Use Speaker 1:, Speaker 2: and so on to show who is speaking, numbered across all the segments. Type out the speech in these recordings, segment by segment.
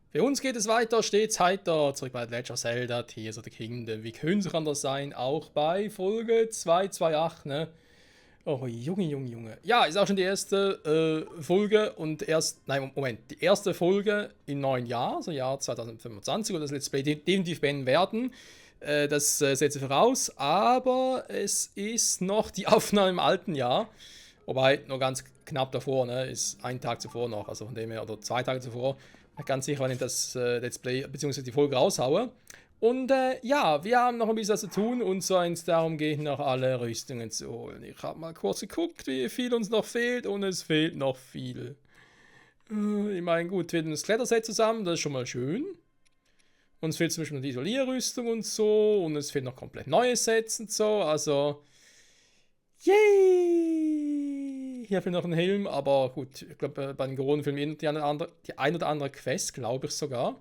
Speaker 1: Für uns geht es weiter, stets heiter. Zurück bei Legend of Zelda, Tears of the Kingdom. Wie könnte es anders sein? Auch bei Folge 228, ne? Oh, Junge, Junge, Junge. Ja, ist auch schon die erste Folge und nein, Moment, die erste Folge im neuen Jahr, so Jahr 2025, wo das Let's Play definitiv beenden werden. Das setze ich voraus, aber es ist noch die Aufnahme im alten Jahr. Wobei, nur ganz knapp davor, ne, ist ein Tag zuvor noch, also von dem her, oder 2 Tage zuvor. Ganz sicher, wenn ich das Let's Play bzw. die Folge raushaue. Und ja, wir haben noch ein bisschen was zu tun und so eins darum geht, noch alle Rüstungen zu holen. Ich habe mal kurz geguckt, wie viel uns noch fehlt und es fehlt noch viel. Ich meine, gut, wir haben das Kletterset zusammen, das ist schon mal schön. Uns fehlt zum Beispiel noch die Isolierrüstung und so und es fehlen noch komplett neue Sets und so, also... Yay! Hier fehlt noch ein Helm, aber gut, ich glaube, bei den Goronen fehlen die ein oder andere Quest, glaube ich sogar.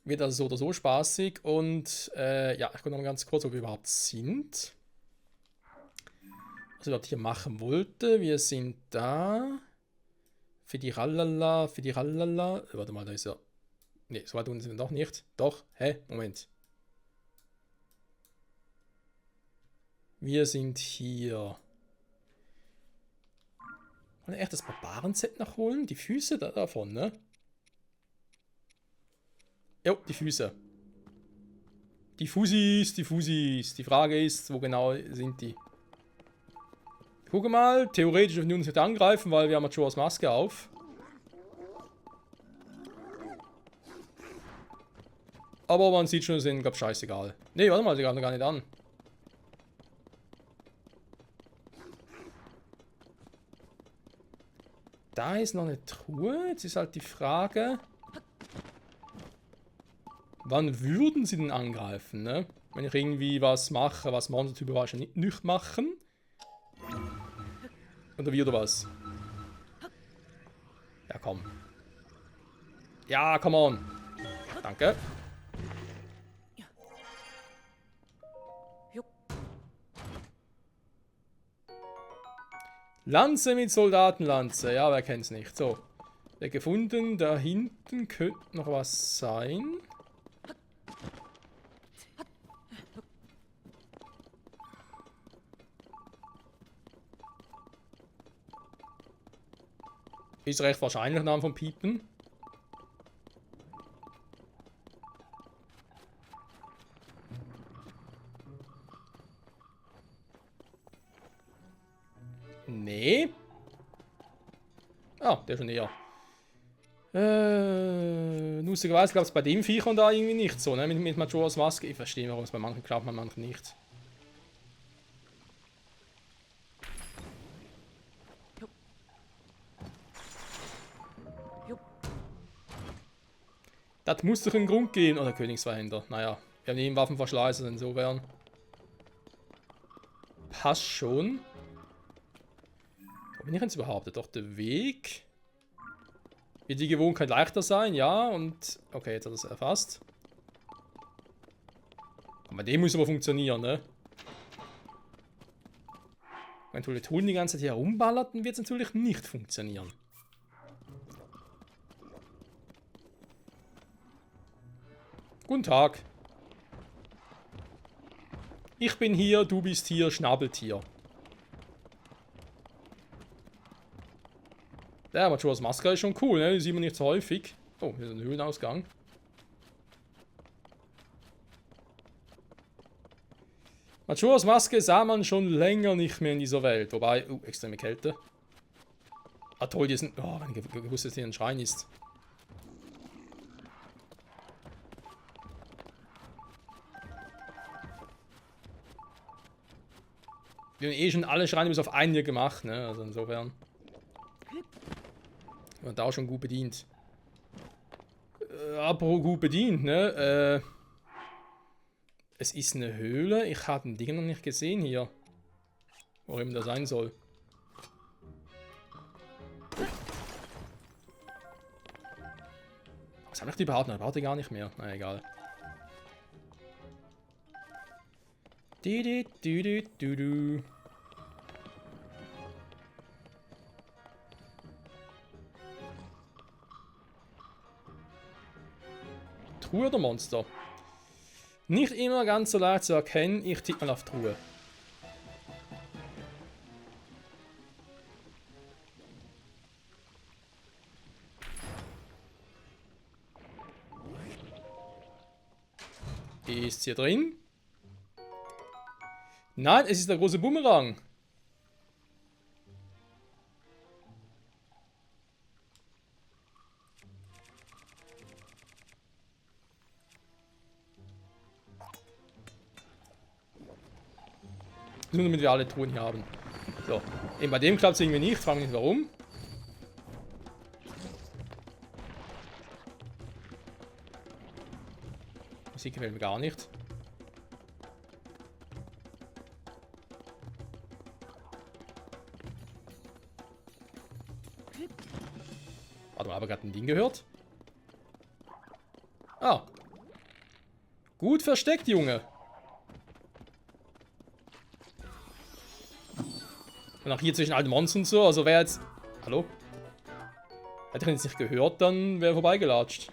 Speaker 1: Wird also so oder so spaßig und ja, ich gucke noch mal ganz kurz, wo wir überhaupt sind. Was ich überhaupt hier machen wollte. Wir sind da. Für die Rallala. Warte mal, da ist er. Ne, so weit unten sind wir doch nicht. Doch, hä? Moment. Wir sind hier. Wollen wir echt das Barbaren-Set nachholen? Die Füße davon, ne? Jo, die Füße. Die Fusis, die Fusis. Die Frage ist, wo genau sind die? Gucke mal, theoretisch dürfen die uns nicht angreifen, weil wir haben Majora's Maske auf. Aber man sieht schon, sind, glaube ich, scheißegal. Ne, warte mal, die greifen gar nicht an. Da ist noch eine Truhe. Jetzt ist halt die Frage, wann würden sie denn angreifen, ne? Wenn ich irgendwie was mache, was Monstertypen wahrscheinlich nicht machen. Oder wie oder was? Ja, komm. Ja, come on. Danke. Lanze mit Soldatenlanze. Ja, wer kennt's nicht. So. Der gefunden. Da hinten könnte noch was sein. Ist recht wahrscheinlich Name von Piepen. Nee. Ah, der ist schon eher. Lustigerweise gab es bei dem Viechern da irgendwie nicht so, ne? Mit Majora's Maske. Ich verstehe, warum es bei manchen klappt, bei manchen nicht. Das muss doch einen Grund geben. Oder Königsverhänder. Naja, wir haben eben Waffenverschleiß, also insofern. Passt schon. Wo bin ich jetzt überhaupt? Doch der Weg. Wird die Gewohnheit leichter sein, ja. Und. Okay, jetzt hat er es erfasst. Aber dem muss aber funktionieren, ne? Wenn du die Hunden die ganze Zeit hier herumballert, dann wird es natürlich nicht funktionieren. Guten Tag. Ich bin hier, du bist hier, Schnabeltier. Der Majora's Maske ist schon cool, ne? Die sieht man nicht so häufig. Oh, hier ist ein Höhlenausgang. Majora's Maske sah man schon länger nicht mehr in dieser Welt. Wobei, extreme Kälte. Ah toll, die sind... Oh, wenn ich gewusst, dass hier ein Schrein ist. Wir haben eh schon alle Schreine bis auf einen hier gemacht, ne? Also insofern. Wir da auch schon gut bedient. Apropos gut bedient, ne? Es ist eine Höhle. Ich habe ein Ding noch nicht gesehen hier. Wo immer das sein soll. Was habe ich die behauptet? Ich behaupte gar nicht mehr. Na egal. Du. Truhe oder Monster? Nicht immer ganz so leicht zu erkennen. Ich tippe mal auf Truhe. Ist hier drin? Nein, es ist der große Bumerang. Nur damit wir alle Truhen hier haben. So. Eben bei dem klappt es irgendwie nicht. Fragen wir nicht warum. Musik gefällt mir gar nicht. Warte mal, habe ich gerade ein Ding gehört? Ah. Gut versteckt, Junge. Und auch hier zwischen alten Monstern und so. Also wer jetzt... Hallo? Hätte ich ihn jetzt nicht gehört, dann wäre er vorbeigelatscht.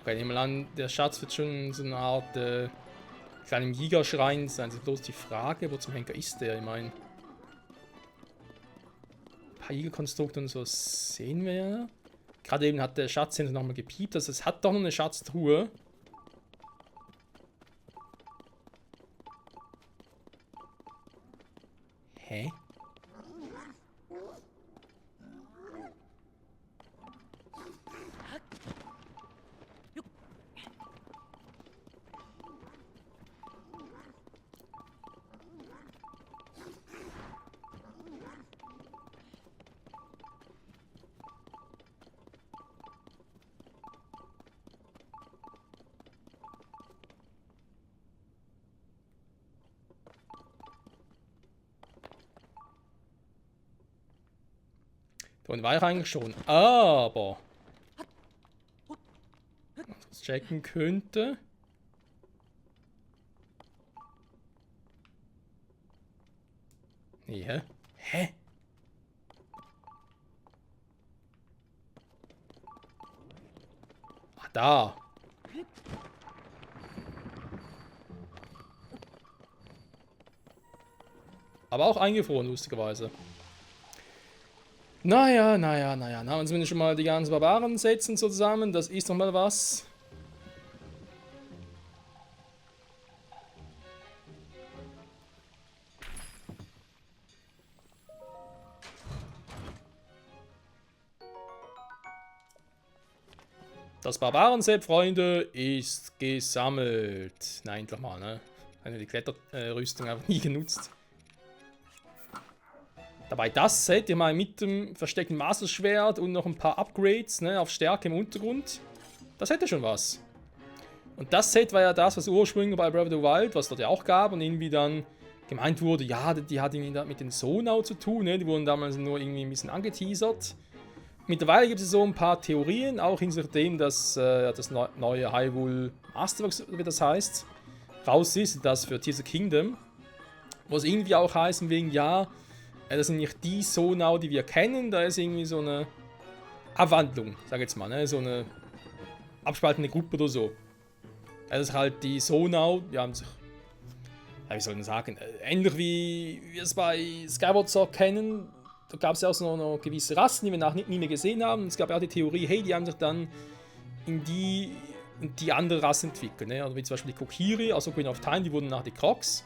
Speaker 1: Okay, nehmen wir an, der Schatz wird schon so eine Art kleinen Gigaschrein sein. Das ist bloß die Frage, wo zum Henker ist der? Ich meine, ein paar Gigakonstrukte und so sehen wir ja. Gerade eben hat der Schatzhändler nochmal gepiept, also es hat doch noch eine Schatztruhe. Hä? Und war ich eigentlich schon. Aber. Was checken könnte. Nee, hä? Hä? Ah, da. Aber auch eingefroren, lustigerweise. Naja. Dann haben wir zumindest schon mal die ganzen Barbaren-Sätzen zusammen. Das ist doch mal was. Das Barbaren-Set, Freunde, ist gesammelt. Nein, endlich mal, ne? Eine die Kletterrüstung einfach nie genutzt. Dabei das Set, ich meine, mit dem versteckten Masterschwert und noch ein paar Upgrades, ne, auf Stärke im Untergrund, das hätte schon was. Und das Set war ja das, was ursprünglich bei Breath of the Wild, was dort ja auch gab und irgendwie dann gemeint wurde, ja, die hat irgendwie mit den Sonau zu tun, ne, die wurden damals nur irgendwie ein bisschen angeteasert. Mittlerweile gibt es so ein paar Theorien, auch hinsichtlich dem, dass das neue Hyrule Masterworks, wie das heißt, raus ist, das für Tears of the Kingdom. Wo es irgendwie auch heißt, wegen, ja, das sind nicht die Sonau, die wir kennen, da ist irgendwie so eine Abwandlung, sag ich jetzt mal, ne? So eine abspaltende Gruppe oder so. Das ist halt die Sonau, die haben sich, ja, wie soll ich sagen, ähnlich wie wir es bei Skyward Sword kennen, da gab es ja auch so noch gewisse Rassen, die wir nachher nie mehr gesehen haben. Und es gab ja auch die Theorie, hey, die haben sich dann in die andere Rasse entwickelt, ne? Also wie zum Beispiel die Kokiri aus Ocarina of Time, die wurden nach die Crocs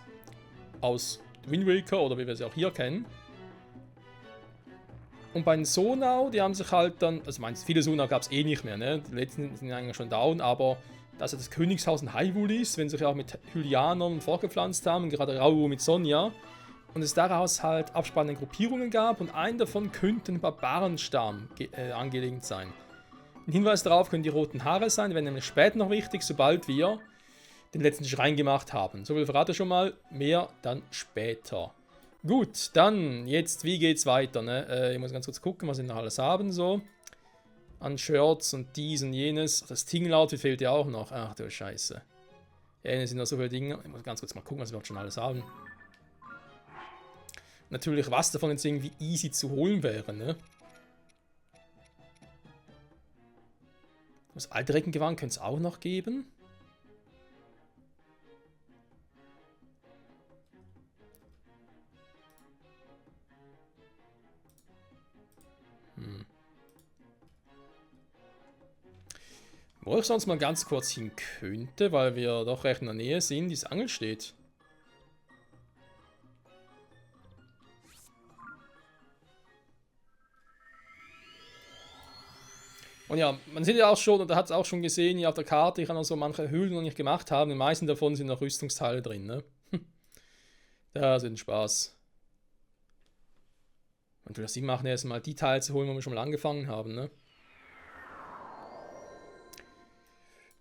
Speaker 1: aus Wind Waker oder wie wir sie auch hier kennen. Und bei den Sonau, die haben sich halt dann, also meinst viele Sonau gab es eh nicht mehr, ne? Die letzten sind eigentlich schon down, aber dass ja das Königshaus in Hyrule ist, wenn sie sich auch mit Hylianern vorgepflanzt haben, gerade Rauru mit Sonja, und es daraus halt abspannende Gruppierungen gab und ein davon könnte ein Barbarenstamm angelegt sein. Ein Hinweis darauf können die roten Haare sein, die werden nämlich später noch wichtig, sobald wir den letzten Schrein gemacht haben. So viel verrate ich schon mal, mehr dann später. Gut, dann jetzt, wie geht's weiter, ne? Ich muss ganz kurz gucken, was wir noch alles haben, so. An Shirts und dies und jenes. Das Tingle-Outfit fehlt ja auch noch. Ach du Scheiße. Ja, hier sind noch so viele Dinge. Ich muss ganz kurz mal gucken, was wir schon alles haben. Natürlich, was davon jetzt irgendwie easy zu holen wäre, ne? Das alte Reckengewand könnte es auch noch geben. Wo ich sonst mal ganz kurz hin könnte, weil wir doch recht in der Nähe sind, dieses Angel steht. Und ja, man sieht ja auch schon, oder hat es auch schon gesehen hier auf der Karte, ich kann auch so manche Höhlen noch nicht gemacht haben. Die meisten davon sind noch Rüstungsteile drin, ne? Da sind Spaß. Und will das Sinn machen, erstmal die Teile zu holen, wo wir schon mal angefangen haben, ne?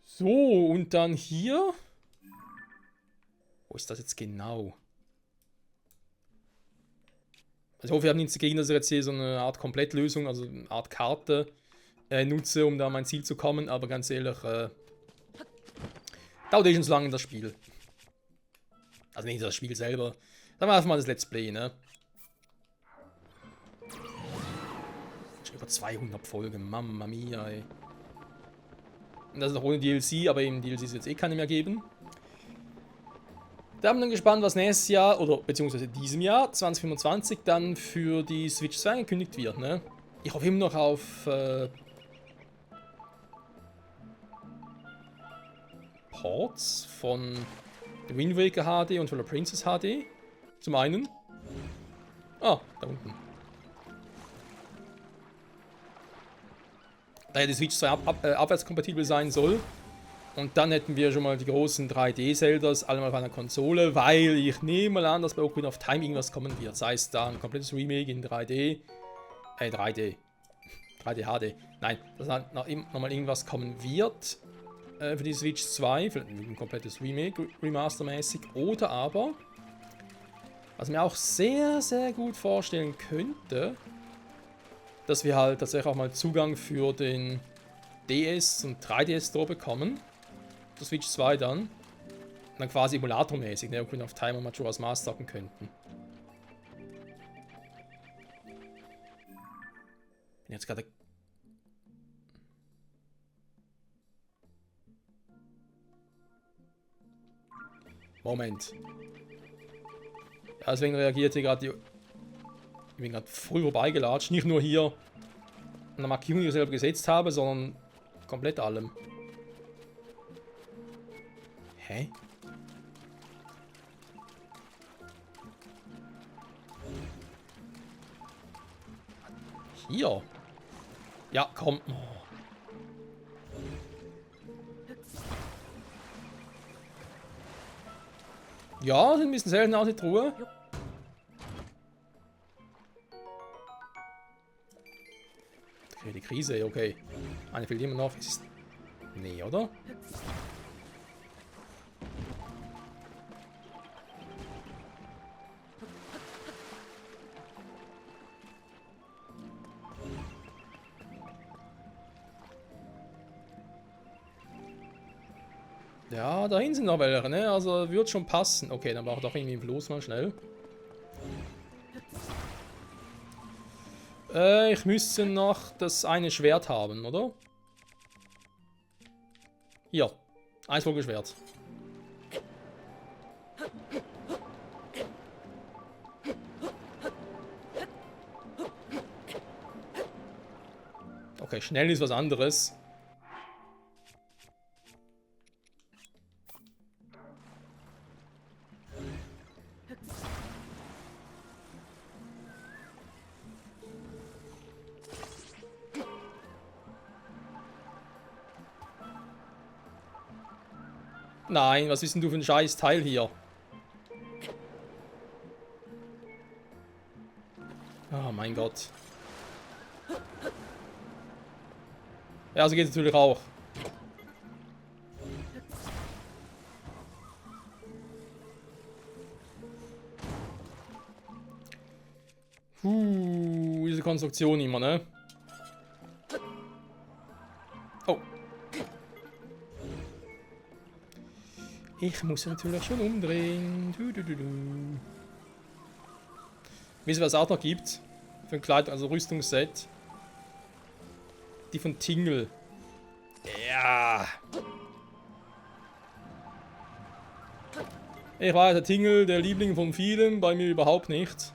Speaker 1: So, und dann hier. Wo ist das jetzt genau? Also ich hoffe, wir haben nichts dagegen, dass ich jetzt hier so eine Art Komplettlösung, also eine Art Karte nutze, um da an mein Ziel zu kommen, aber ganz ehrlich, dauert eh schon so lange das Spiel. Also nicht das Spiel selber. Dann machen wir mal das Let's Play, ne? Schon über 200 Folgen, Mamma mia, ey. Und das ist noch ohne DLC, aber im DLC ist jetzt eh keine mehr geben. Da haben wir dann gespannt, was nächstes Jahr, oder beziehungsweise diesem Jahr, 2025, dann für die Switch 2 angekündigt wird, ne? Ich hoffe immer noch auf Ports von Wind Waker HD und von der Princess HD. Zum einen. Ah, da unten. Da ja die Switch 2 abwärtskompatibel sein soll. Und dann hätten wir schon mal die großen 3D-Zeldas alle mal auf einer Konsole, weil ich nehme mal an, dass bei Ocarina of Time irgendwas kommen wird. Sei es da ein komplettes Remake in 3D. 3D HD. Nein, dass halt nochmal irgendwas kommen wird für die Switch 2. Vielleicht ein komplettes Remake, Remaster-mäßig. Oder aber, was mir auch sehr, sehr gut vorstellen könnte, dass wir halt tatsächlich auch mal Zugang für den DS und 3DS Store bekommen. Der Switch 2 dann. Und dann quasi emulatormäßig, ne, Ocarina of Time und Majora's Mask zocken könnten. Bin jetzt gerade. Moment. Ja, deswegen reagiert hier gerade die. Ich bin gerade voll vorbeigelatscht. Nicht nur hier an der Markierung, die ich selber gesetzt habe, sondern komplett allem. Hä? Hier? Ja, komm. Oh. Ja, sind ein bisschen selten aus, die Truhe. Okay, die Krise, okay. Eine fehlt immer noch. Ist... Nee, oder? Ja, dahin sind noch welche, ne? Also wird schon passen. Okay, dann braucht doch irgendwie ein Floß mal schnell. Ich müsste noch das eine Schwert haben, oder? Hier. Eisvogelschwert. Okay, schnell ist was anderes. Nein, was ist denn du für ein scheiß Teil hier? Oh mein Gott. Ja, so geht es natürlich auch. Diese Konstruktion immer, ne? Oh. Ich muss natürlich schon umdrehen. Wisst ihr, was es auch noch gibt? Für ein Kleid, also Rüstungsset. Die von Tingle. Ja. Ich weiß, der Tingle, der Liebling von vielen, bei mir überhaupt nicht.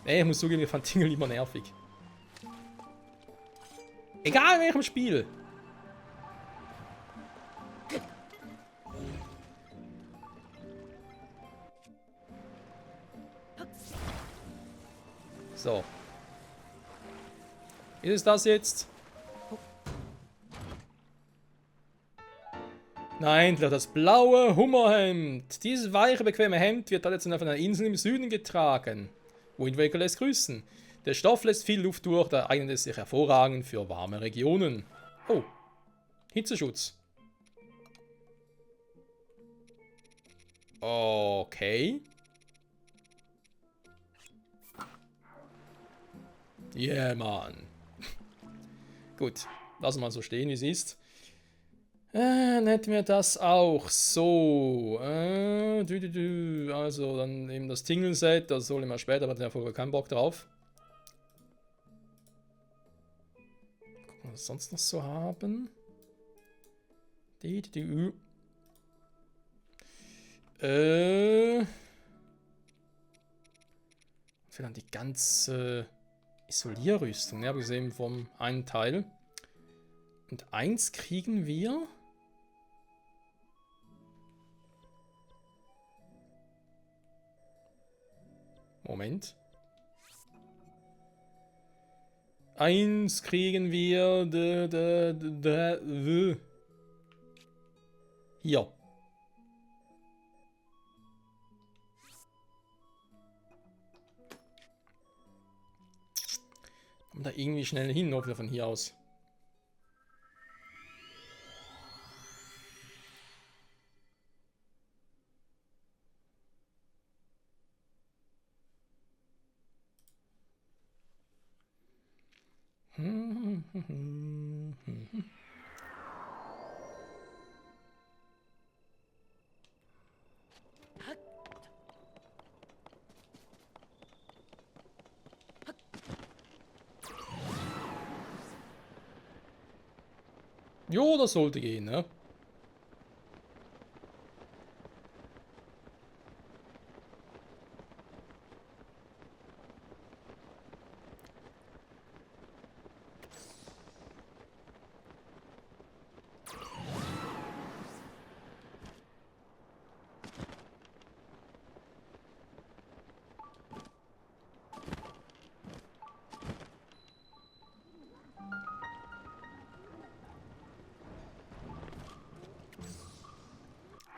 Speaker 1: Nee, ich muss zugeben, ich fand Tingle immer nervig. Egal in welchem Spiel. So. Ist es das jetzt? Nein, das blaue Hummerhemd. Dieses weiche, bequeme Hemd wird traditionell von einer Insel im Süden getragen. Wind Waker lässt grüßen. Der Stoff lässt viel Luft durch, da eignet es sich hervorragend für warme Regionen. Oh, Hitzeschutz. Okay. Yeah, Mann. Gut, lassen wir mal so stehen, wie es ist. Nennen wir das auch so. Also dann eben das Tingle-Set, das soll immer später, aber da hat ja keinen Bock drauf. Gucken, was wir sonst noch so haben. Vielleicht die ganze Isolierrüstung, ne, habe ich gesehen vom einen Teil. Und eins kriegen wir. Moment. Eins kriegen wir. Hier. Kommt da irgendwie schnell hin, ob wir von hier aus. Jo, das sollte gehen, ne?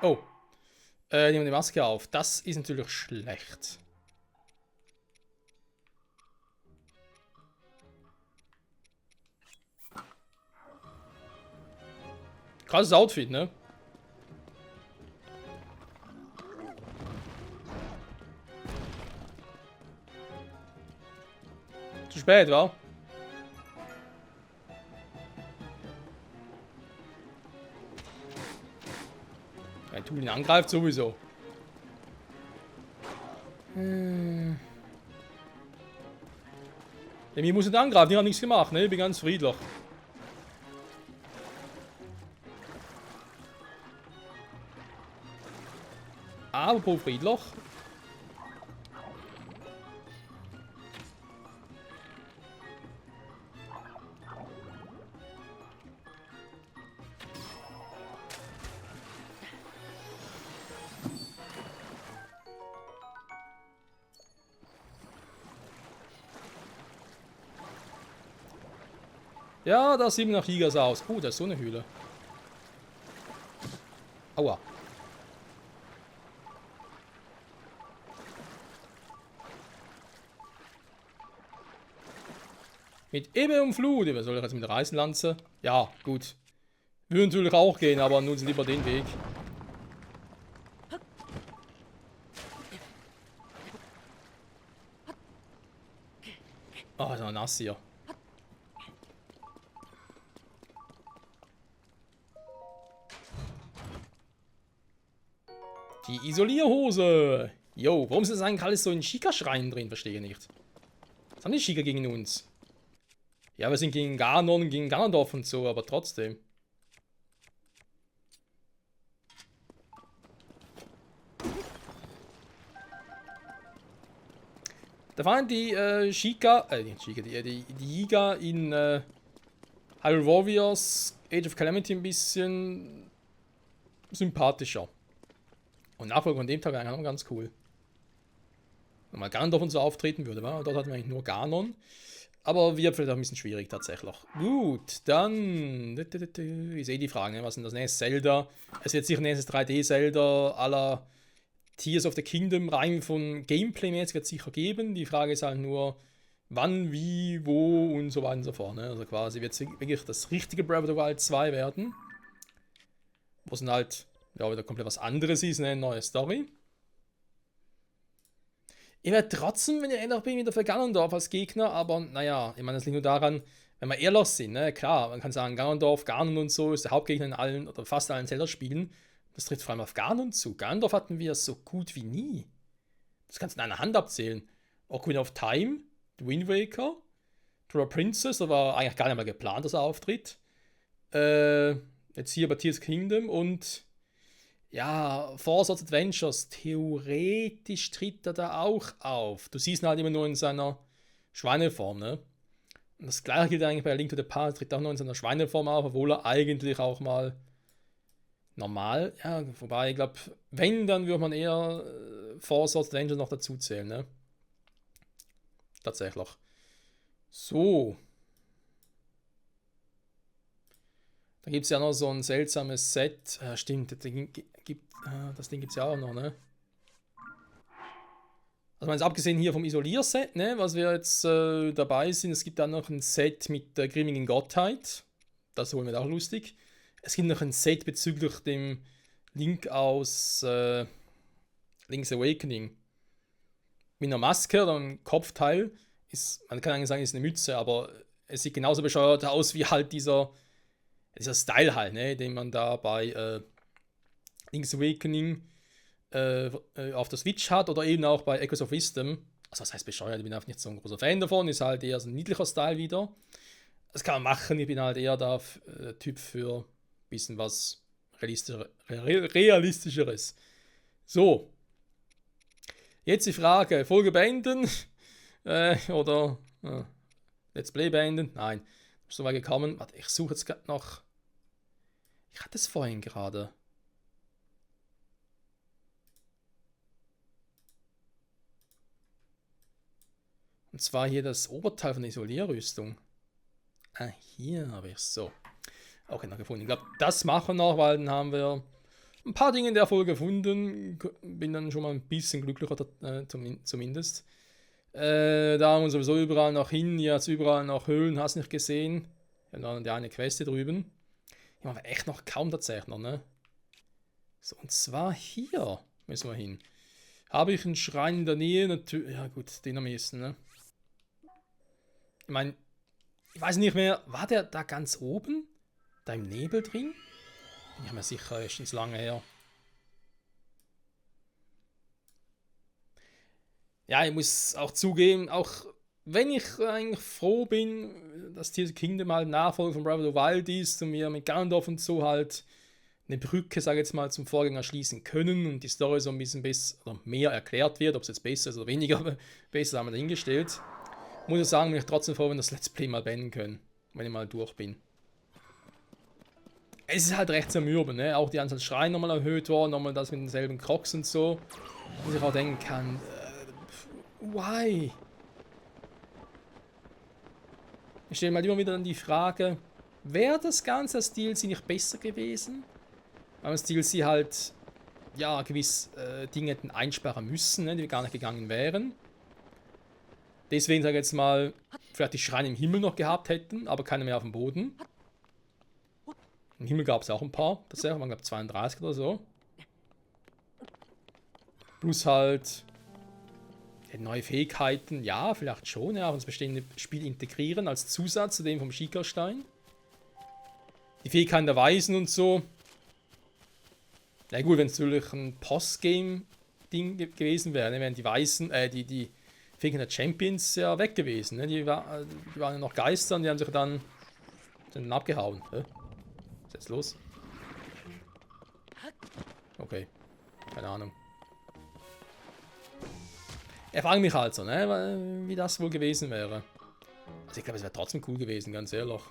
Speaker 1: Oh. Nehmen wir die Maske auf. Das ist natürlich schlecht. Krasses Outfit, ne? Zu spät, wa? Wenn Tulin angreift, sowieso. Ich muss nicht angreifen, ich habe nichts gemacht, ne? Ich bin ganz friedlich. Apropos friedlich. Ja, das sieht nach Gigas aus. Oh, da ist so eine Höhle. Aua. Mit Ebbe und Flut. Was soll ich jetzt mit der Reisenlanze? Ja, gut. Würde natürlich auch gehen, aber nutzen lieber den Weg. Ah, ist noch nass hier. Die Isolierhose. Jo, warum ist das eigentlich alles so in Shika-Schreien drin? Verstehe ich nicht. Was haben die Shika gegen uns? Ja, wir sind gegen Ganon, gegen Ganondorf und so, aber trotzdem. Da waren die Shika, die Yiga in Hyrule Warriors Age of Calamity ein bisschen sympathischer. Und Nachfolger von dem Tag eigentlich auch ganz cool. Wenn mal Ganondorf und so auftreten würde, wa? Dort hatten wir eigentlich nur Ganon. Aber wird vielleicht auch ein bisschen schwierig tatsächlich. Gut, dann ist eh die Frage, ne? Was ist denn das nächste Zelda? Es wird sicher ein nächstes 3D-Zelda à la Tears of the Kingdom rein von Gameplay-mäßig wird es sicher geben. Die Frage ist halt nur, wann, wie, wo und so weiter und so fort. Ne? Also quasi wird es wirklich das richtige Breath of the Wild 2 werden. Wo es dann halt ja, wieder komplett was anderes ist, eine neue Story. Ich werde trotzdem, wenn ich ehrlich bin, wieder für Ganondorf als Gegner, aber naja, ich meine, das liegt nur daran, wenn wir ehrlich sind, ne? Klar, man kann sagen, Ganondorf, Ganon und so ist der Hauptgegner in allen oder fast allen Zelda-Spielen. Das trifft vor allem auf Ganon zu. Ganondorf hatten wir so gut wie nie. Das kannst du in einer Hand abzählen. Ocarina of Time, The Wind Waker, Twilight Princess, da war eigentlich gar nicht mal geplant, dass er auftritt. Jetzt hier bei Tears Kingdom und ja, Four Swords Adventures, theoretisch tritt er da auch auf. Du siehst ihn halt immer nur in seiner Schweineform, ne? Und das gleiche gilt eigentlich bei Link to the Past, tritt auch nur in seiner Schweineform auf, obwohl er eigentlich auch mal normal, ja, wobei, ich glaube, wenn, dann würde man eher Four Swords Adventures noch dazu zählen, ne? Tatsächlich. So. Da gibt es ja noch so ein seltsames Set. Stimmt, das Ding gibt es ja auch noch, ne? Also mal abgesehen hier vom Isolierset, ne, was wir jetzt dabei sind, es gibt dann noch ein Set mit der grimmigen Gottheit. Das holen wir auch lustig. Es gibt noch ein Set bezüglich dem Link aus Link's Awakening. Mit einer Maske oder einem Kopfteil. Man kann eigentlich sagen, ist eine Mütze, aber es sieht genauso bescheuert aus wie halt dieser Style halt, ne, den man da bei Link's Awakening auf der Switch hat oder eben auch bei Echoes of Wisdom. Also das heißt bescheuert, ich bin einfach nicht so ein großer Fan davon, ist halt eher so ein niedlicher Style wieder. Das kann man machen, ich bin halt eher der Typ für ein bisschen was realistischeres. So. Jetzt die Frage, Folge beenden oder Let's Play beenden? Nein, so weit gekommen. Warte, ich suche jetzt gerade noch. Ich hatte es vorhin gerade. Und zwar hier das Oberteil von der Isolierrüstung. Ah, hier habe ich es so. Okay, noch gefunden. Ich glaube, das machen wir noch, weil dann haben wir ein paar Dinge in der Folge gefunden. Bin dann schon mal ein bisschen glücklicher, zumindest. Da haben wir sowieso überall noch hin. Jetzt überall noch Höhlen, hast nicht gesehen. Wir haben noch die eine Queste drüben. Hier haben wir echt noch kaum tatsächlich noch, ne? So, und zwar hier müssen wir hin. Habe ich einen Schrein in der Nähe? Natürlich. Ja, gut, den am ehesten, ne? Ich meine, ich weiß nicht mehr, war der da ganz oben? Da im Nebel drin? Bin ich mir sicher, ist lange her. Ja, ich muss auch zugeben, auch wenn ich eigentlich froh bin, dass Tears of the Kingdom mal Nachfolger von Breath of the Wild ist und wir mit Ganondorf und so halt eine Brücke, sage ich jetzt mal, zum Vorgänger schließen können und die Story so ein bisschen besser oder mehr erklärt wird, ob es jetzt besser ist oder weniger besser, haben wir dahingestellt. Muss ich sagen, bin ich trotzdem froh, wenn wir das Let's Play mal beenden können, wenn ich mal durch bin. Es ist halt recht zermürbend, ne? Auch die Anzahl Schreien nochmal erhöht worden, nochmal das mit denselben Crocs und so. Wo ich auch denken kann, why? Ich stelle mal immer wieder dann die Frage, wäre das Ganze als DLC nicht besser gewesen? Weil das DLC halt, ja, gewiss Dinge hätten einsparen müssen, ne, die gar nicht gegangen wären. Deswegen sage ich jetzt mal, vielleicht die Schreine im Himmel noch gehabt hätten, aber keine mehr auf dem Boden. Im Himmel gab es auch ein paar. Tatsächlich waren, glaube ich, 32 oder so. Plus halt neue Fähigkeiten. Ja, vielleicht schon. Ja, auch ins bestehende Spiel integrieren als Zusatz zu dem vom Schickerstein. Die Fähigkeiten der Weisen und so. Na gut, wenn es natürlich ein Postgame-Ding gewesen wäre, ne, wären die Weisen, die Fähigkeiten der Champions ja weg gewesen. Ne? Die waren ja noch Geister und die haben sich dann abgehauen. Was ist jetzt los? Okay, keine Ahnung. Er fragt mich halt so, ne, wie das wohl gewesen wäre. Also ich glaube, es wäre trotzdem cool gewesen, ganz ehrlich.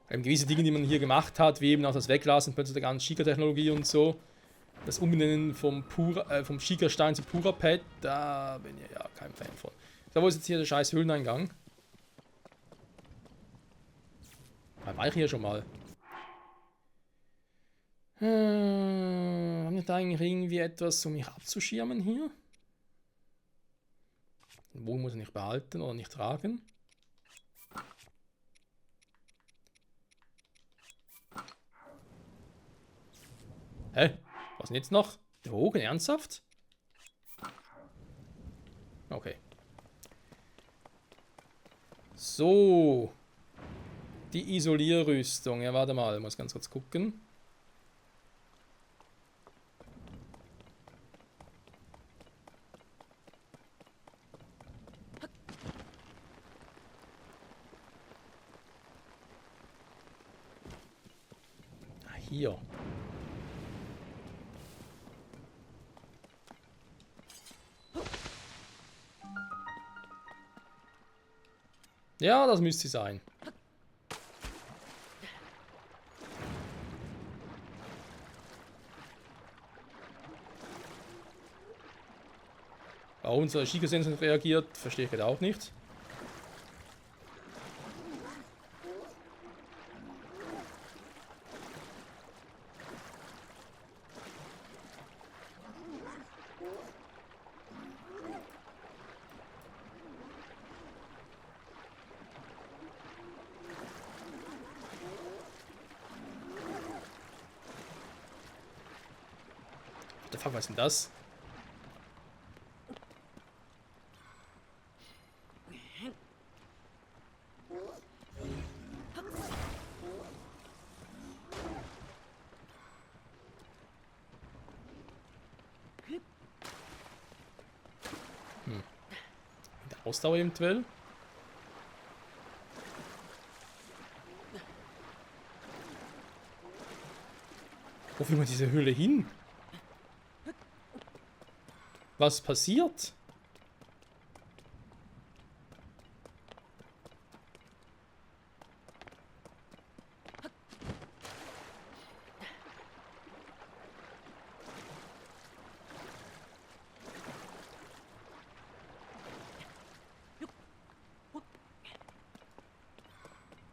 Speaker 1: Gewisse Dinge, die man hier gemacht hat, wie eben auch das Weglassen plötzlich der ganzen Shika-Technologie und so. Das Umbenennen vom Shika-Stein zu Pura-Pet, da bin ich ja kein Fan von. Da wo ist jetzt hier der scheiß Höhleneingang? Da war ich hier schon mal. Haben wir da eigentlich irgendwie etwas, um mich abzuschirmen hier? Den Bogen muss ich nicht behalten oder nicht tragen. Hä? Was denn jetzt noch? Der Bogen, ernsthaft? Okay. So. Die Isolierrüstung. Ja, warte mal, ich muss ganz kurz gucken. Hier. Ja, das müsste sie sein. Warum unser Shika-Sensor nicht reagiert, verstehe ich jetzt auch nicht. What the fuck, was ist denn das? Der Ausdauer eventuell? Wo will man diese Höhle hin? Was passiert?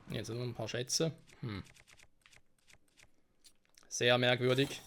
Speaker 1: Jetzt sind noch ein paar Schätze. Sehr merkwürdig.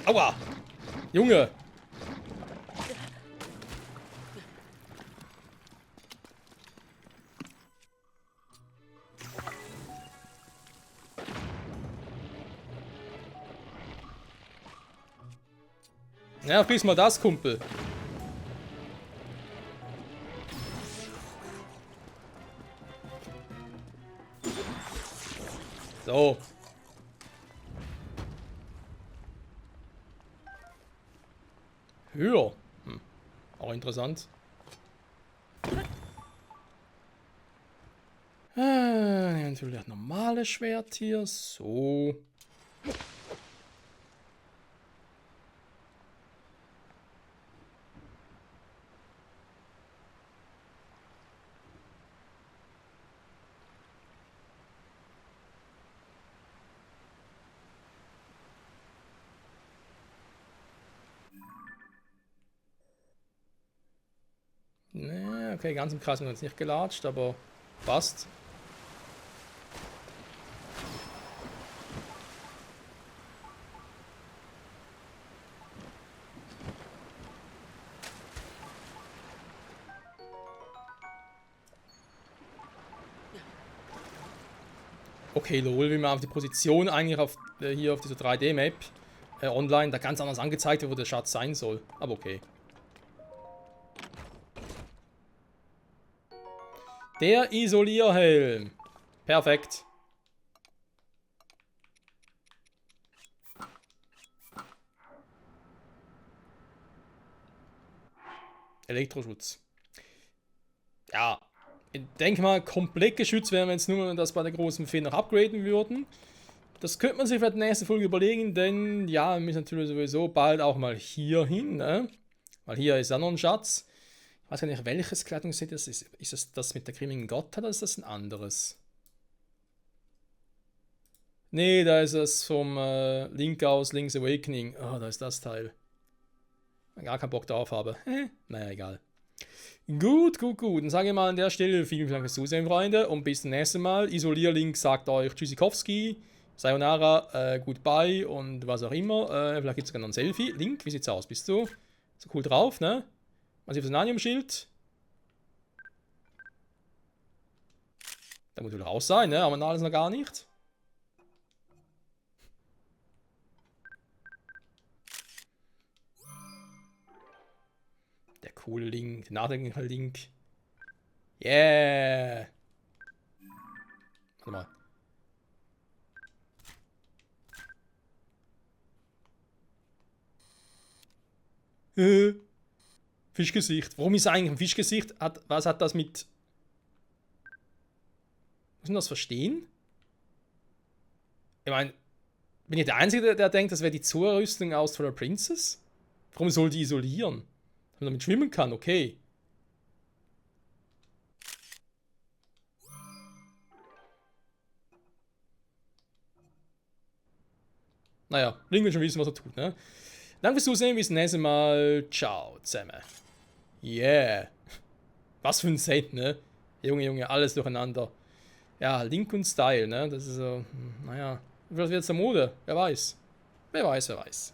Speaker 1: Aua! Junge! Ja, friss mal das, Kumpel. So. Höher. Auch interessant. Natürlich das normale Schwert hier. So. Ne, okay, ganz im Kreis haben wir uns nicht gelatscht, aber passt. Okay, lol, wie man auf die Position eigentlich auf, hier auf dieser 3D-Map online da ganz anders angezeigt wird, wo der Schatz sein soll. Aber okay. Der Isolierhelm. Perfekt. Elektroschutz. Ja, ich denke mal, komplett geschützt wären wir jetzt nur, das bei der großen Fee noch upgraden würden. Das könnte man sich für die nächste Folge überlegen, denn ja, wir müssen natürlich sowieso bald auch mal hier hin, ne? Weil hier ist ja noch ein Schatz. Ich weiß gar nicht, welches Kleidungsset das ist. Ist es das mit der grimmigen Gottheit oder ist das ein anderes? Nee, da ist es vom Link aus Link's Awakening. Oh, da ist das Teil. Gar keinen Bock darauf habe. Naja, egal. Gut, gut, gut. Dann sage ich mal an der Stelle vielen Dank fürs Zusehen, Freunde. Und bis zum nächsten Mal. Isolierlink sagt euch Tschüssikowski, Sayonara, Goodbye und was auch immer. Vielleicht gibt es sogar noch ein Selfie. Link, wie sieht's aus? Bist du so cool drauf, ne? Was ist das Nanium-Schild? Da muss wohl raus sein, ne? Aber alles noch gar nicht. Der coole Link, der nachdenkliche Link. Yeah! Warte mal. Fischgesicht. Warum ist eigentlich ein Fischgesicht? Was hat das mit. Muss man das verstehen? Ich meine, bin ich der Einzige, der denkt, das wäre die Zurüstung aus Twilight Princess? Warum soll die isolieren? Dass man damit schwimmen kann, okay. Naja, Link will schon wissen, was er tut, ne? Danke fürs Zusehen, bis zum nächsten Mal. Ciao zusammen. Yeah. Was für ein Set, ne? Junge, Junge, alles durcheinander. Ja, Link und Style, ne? Das ist so, naja. Vielleicht wird es der Mode. Wer weiß. Wer weiß, wer weiß.